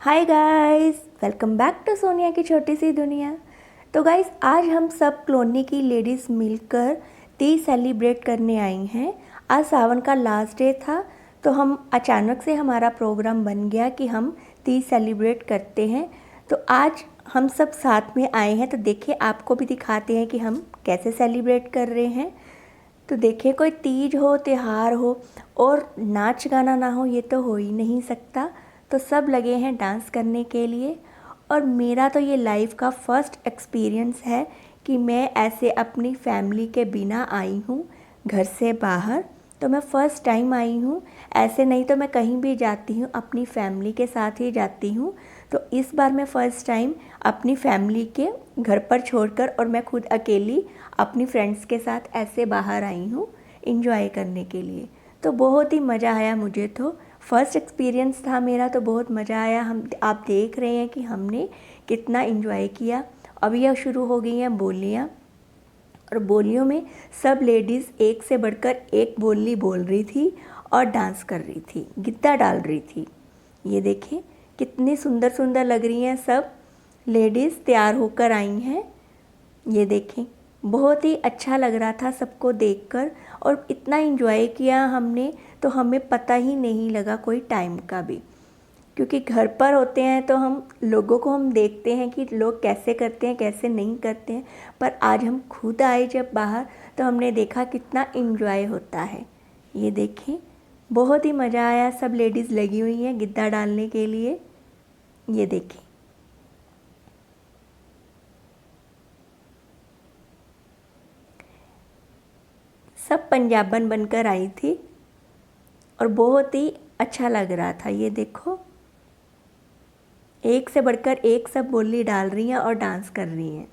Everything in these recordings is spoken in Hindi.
Hi guys, welcome back to Sonia की छोटी सी दुनिया। तो गाइस, आज हम सब कॉलोनी की लेडीज़ मिलकर तीज सेलिब्रेट करने आई हैं। आज सावन का लास्ट डे था, तो हम अचानक से हमारा प्रोग्राम बन गया कि हम तीज सेलिब्रेट करते हैं। तो आज हम सब साथ में आए हैं, तो देखिए आपको भी दिखाते हैं कि हम कैसे सेलिब्रेट कर रहे हैं। तो देखिए, कोई तीज हो, त्यौहार हो और नाच गाना ना हो, ये तो हो ही नहीं सकता। तो सब लगे हैं डांस करने के लिए। और मेरा तो ये लाइफ का फर्स्ट एक्सपीरियंस है कि मैं ऐसे अपनी फैमिली के बिना आई हूँ घर से बाहर। तो मैं फ़र्स्ट टाइम आई हूँ ऐसे, नहीं तो मैं कहीं भी जाती हूँ अपनी फैमिली के साथ ही जाती हूँ। तो इस बार मैं फ़र्स्ट टाइम अपनी फैमिली के घर पर छोड़कर और मैं खुद अकेली अपनी फ्रेंड्स के साथ ऐसे बाहर आई हूँ इंजॉय करने के लिए। तो बहुत ही मज़ा आया मुझे। तो फर्स्ट एक्सपीरियंस था मेरा, तो बहुत मज़ा आया। आप देख रहे हैं कि हमने कितना इंजॉय किया। अभी यह शुरू हो गई हैं बोलियाँ, और बोलियों में सब लेडीज़ एक से बढ़कर एक बोली बोल रही थी और डांस कर रही थी, गिद्दा डाल रही थी। ये देखें कितनी सुंदर सुंदर लग रही हैं सब लेडीज़, तैयार होकर आई हैं। ये देखें, बहुत ही अच्छा लग रहा था सबको देखकर, और इतना एंजॉय किया हमने तो हमें पता ही नहीं लगा कोई टाइम का भी। क्योंकि घर पर होते हैं तो हम लोगों को हम देखते हैं कि लोग कैसे करते हैं कैसे नहीं करते हैं, पर आज हम खुद आए जब बाहर तो हमने देखा कितना एंजॉय होता है। ये देखें, बहुत ही मज़ा आया। सब लेडीज़ लगी हुई हैं गिद्दा डालने के लिए। ये देखें, सब पंजाबन बनकर आई थी और बहुत ही अच्छा लग रहा था। ये देखो, एक से बढ़कर एक सब बोली डाल रही हैं और डांस कर रही हैं।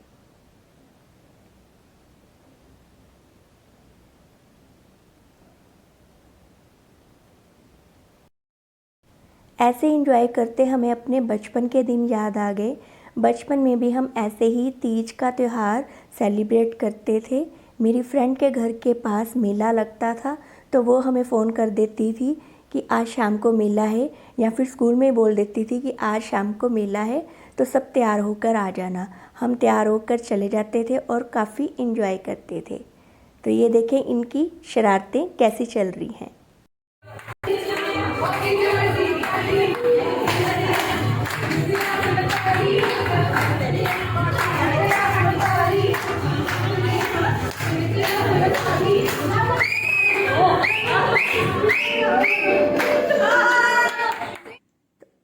ऐसे एंजॉय करते हमें अपने बचपन के दिन याद आ गए। बचपन में भी हम ऐसे ही तीज का त्यौहार सेलिब्रेट करते थे। मेरी फ्रेंड के घर के पास मेला लगता था, तो वो हमें फ़ोन कर देती थी कि आज शाम को मेला है, या फिर स्कूल में बोल देती थी कि आज शाम को मेला है, तो सब तैयार होकर आ जाना। हम तैयार होकर चले जाते थे और काफ़ी इंजॉय करते थे। तो ये देखें इनकी शरारतें कैसी चल रही हैं।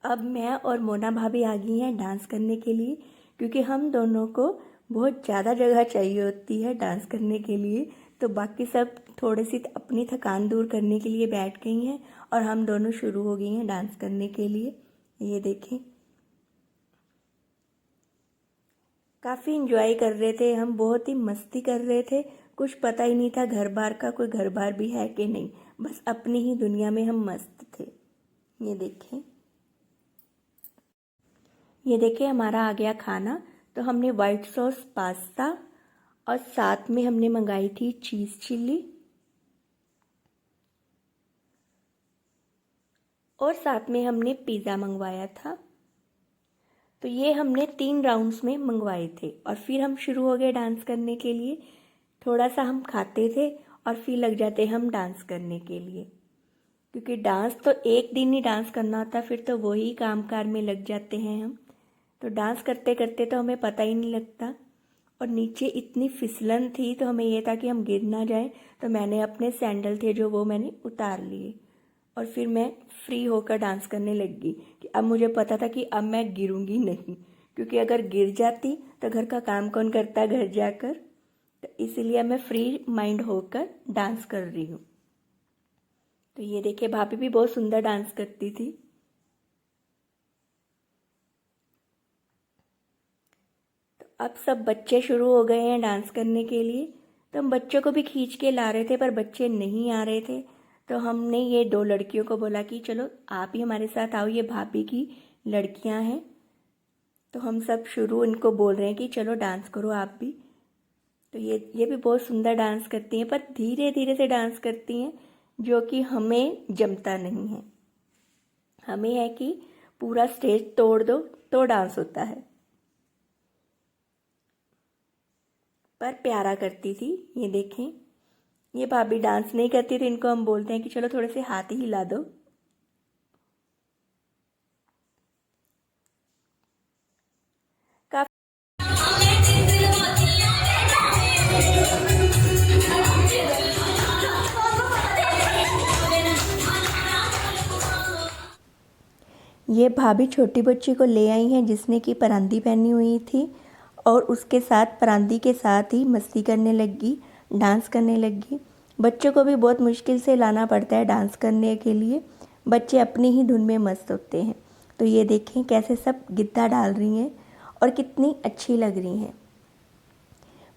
अब मैं और मोना भाभी आ गई हैं डांस करने के लिए, क्योंकि हम दोनों को बहुत ज़्यादा जगह चाहिए होती है डांस करने के लिए। तो बाकी सब थोड़ी सी अपनी थकान दूर करने के लिए बैठ गई हैं और हम दोनों शुरू हो गई हैं डांस करने के लिए। ये देखें, काफ़ी इंजॉय कर रहे थे हम, बहुत ही मस्ती कर रहे थे। कुछ पता ही नहीं था घर बार का, कोई घर बार भी है कि नहीं, बस अपनी ही दुनिया में हम मस्त थे। ये देखें, ये देखिए हमारा आ गया खाना। तो हमने वाइट सॉस पास्ता और साथ में हमने मंगाई थी चीज़ चिल्ली, और साथ में हमने पिज़्ज़ा मंगवाया था। तो ये हमने 3 राउंड्स में मंगवाए थे और फिर हम शुरू हो गए डांस करने के लिए। थोड़ा सा हम खाते थे और फिर लग जाते हम डांस करने के लिए, क्योंकि डांस तो एक दिन ही डांस करना होता, फिर तो वही काम कार में लग जाते हैं हम। तो डांस करते करते तो हमें पता ही नहीं लगता। और नीचे इतनी फिसलन थी तो हमें ये था कि हम गिर ना जाए, तो मैंने अपने सैंडल थे जो वो मैंने उतार लिए और फिर मैं फ्री होकर डांस करने लग गई। कि अब मुझे पता था कि अब मैं गिरूंगी नहीं, क्योंकि अगर गिर जाती तो घर का काम कौन करता घर जाकर। तो इसीलिए मैं फ्री माइंड होकर डांस कर रही हूँ। तो ये देखिए, भाभी भी बहुत सुंदर डांस करती थी। तो अब सब बच्चे शुरू हो गए हैं डांस करने के लिए। तो हम बच्चों को भी खींच के ला रहे थे, पर बच्चे नहीं आ रहे थे। तो हमने ये 2 लड़कियों को बोला कि चलो आप ही हमारे साथ आओ, ये भाभी की लड़कियां हैं। तो हम सब शुरू इनको बोल रहे हैं कि चलो डांस करो आप भी। तो ये भी बहुत सुंदर डांस करती हैं, पर धीरे धीरे से डांस करती हैं, जो कि हमें जमता नहीं है। हमें है कि पूरा स्टेज तोड़ दो तो डांस होता है। पर प्यारा करती थी। ये देखें, ये भाभी डांस नहीं करती तो इनको हम बोलते हैं कि चलो थोड़े से हाथ ही हिला दो। ये भाभी छोटी बच्ची को ले आई हैं जिसने कि परांदी पहनी हुई थी और उसके साथ परांदी के साथ ही मस्ती करने लगी, डांस करने लगी। बच्चों को भी बहुत मुश्किल से लाना पड़ता है डांस करने के लिए, बच्चे अपनी ही धुन में मस्त होते हैं। तो ये देखें कैसे सब गिद्दा डाल रही हैं और कितनी अच्छी लग रही हैं।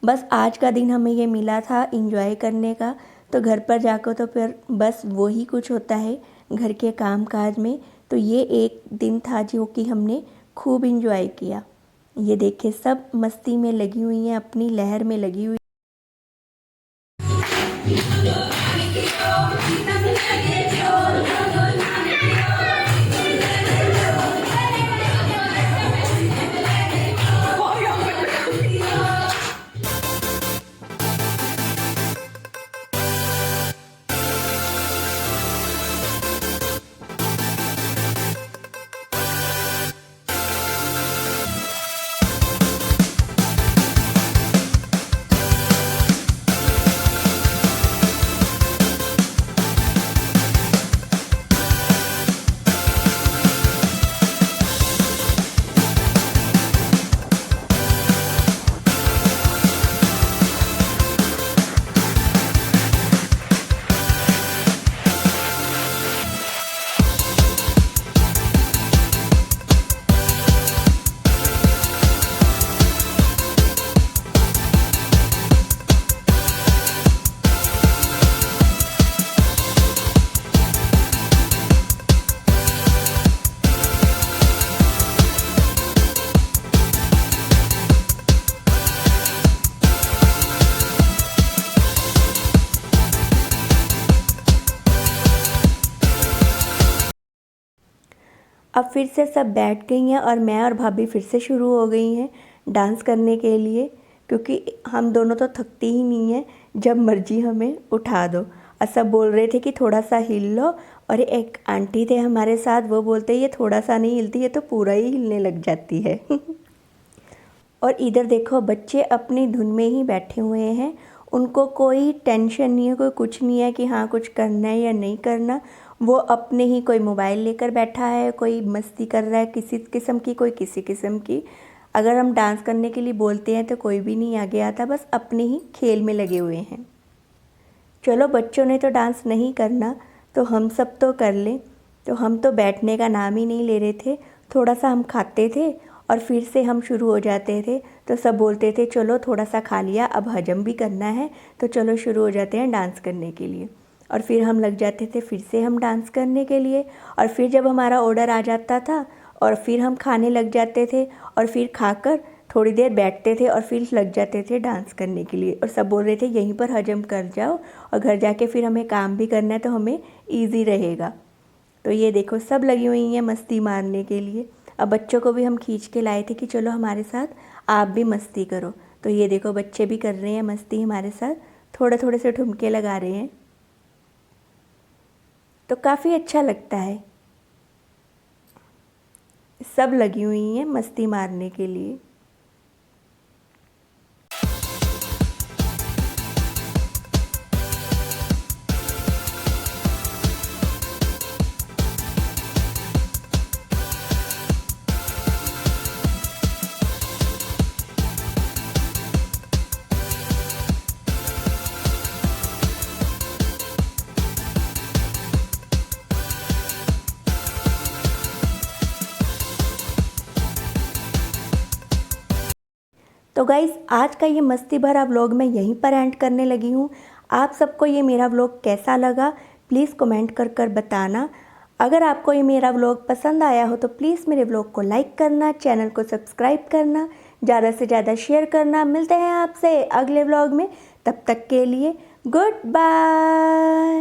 बस आज का दिन हमें ये मिला था एंजॉय करने का, तो घर पर जाकर तो फिर बस वही कुछ होता है घर के काम काज में। तो ये एक दिन था जो कि हमने खूब एंजॉय किया। ये देखे सब मस्ती में लगी हुई हैं, अपनी लहर में लगी हुई। अब फिर से सब बैठ गई हैं और मैं और भाभी फिर से शुरू हो गई हैं डांस करने के लिए, क्योंकि हम दोनों तो थकती ही नहीं हैं, जब मर्जी हमें उठा दो। और सब बोल रहे थे कि थोड़ा सा हिल लो, और एक आंटी थे हमारे साथ, वो बोलते ये थोड़ा सा नहीं हिलती, ये तो पूरा ही हिलने लग जाती है। और इधर देखो बच्चे अपनी धुन में ही बैठे हुए हैं, उनको कोई टेंशन नहीं है, कोई कुछ नहीं है कि हाँ कुछ करना है या नहीं करना। वो अपने ही, कोई मोबाइल लेकर बैठा है, कोई मस्ती कर रहा है किसी किस्म की, कोई किसी किस्म की। अगर हम डांस करने के लिए बोलते हैं तो कोई भी नहीं आगे आता, बस अपने ही खेल में लगे हुए हैं। चलो बच्चों ने तो डांस नहीं करना तो हम सब तो कर लें। तो हम तो बैठने का नाम ही नहीं ले रहे थे, थोड़ा सा हम खाते थे और फिर से हम शुरू हो जाते थे। तो सब बोलते थे चलो थोड़ा सा खा लिया, अब हजम भी करना है, तो चलो शुरू हो जाते हैं डांस करने के लिए। और फिर हम लग जाते थे फिर से हम डांस करने के लिए। और फिर जब हमारा ऑर्डर आ जाता था और फिर हम खाने लग जाते थे, और फिर खाकर थोड़ी देर बैठते थे और फिर लग जाते थे डांस करने के लिए। और सब बोल रहे थे यहीं पर हजम कर जाओ, और घर जाके फिर हमें काम भी करना है तो हमें ईजी रहेगा। तो ये देखो सब लगी हुई हैं मस्ती मारने के लिए। अब बच्चों को भी हम खींच के लाए थे कि चलो हमारे साथ आप भी मस्ती करो। तो ये देखो बच्चे भी कर रहे हैं मस्ती हमारे साथ, थोड़े थोड़े से ठुमके लगा रहे हैं, तो काफ़ी अच्छा लगता है। सब लगी हुई हैं मस्ती मारने के लिए। तो गाइज़ आज का ये मस्ती भरा व्लॉग मैं यहीं पर एंड करने लगी हूँ। आप सबको ये मेरा व्लॉग कैसा लगा प्लीज़ कमेंट कर बताना। अगर आपको ये मेरा व्लॉग पसंद आया हो तो प्लीज़ मेरे व्लॉग को लाइक करना, चैनल को सब्सक्राइब करना, ज़्यादा से ज़्यादा शेयर करना। मिलते हैं आपसे अगले व्लॉग में, तब तक के लिए गुड बाय।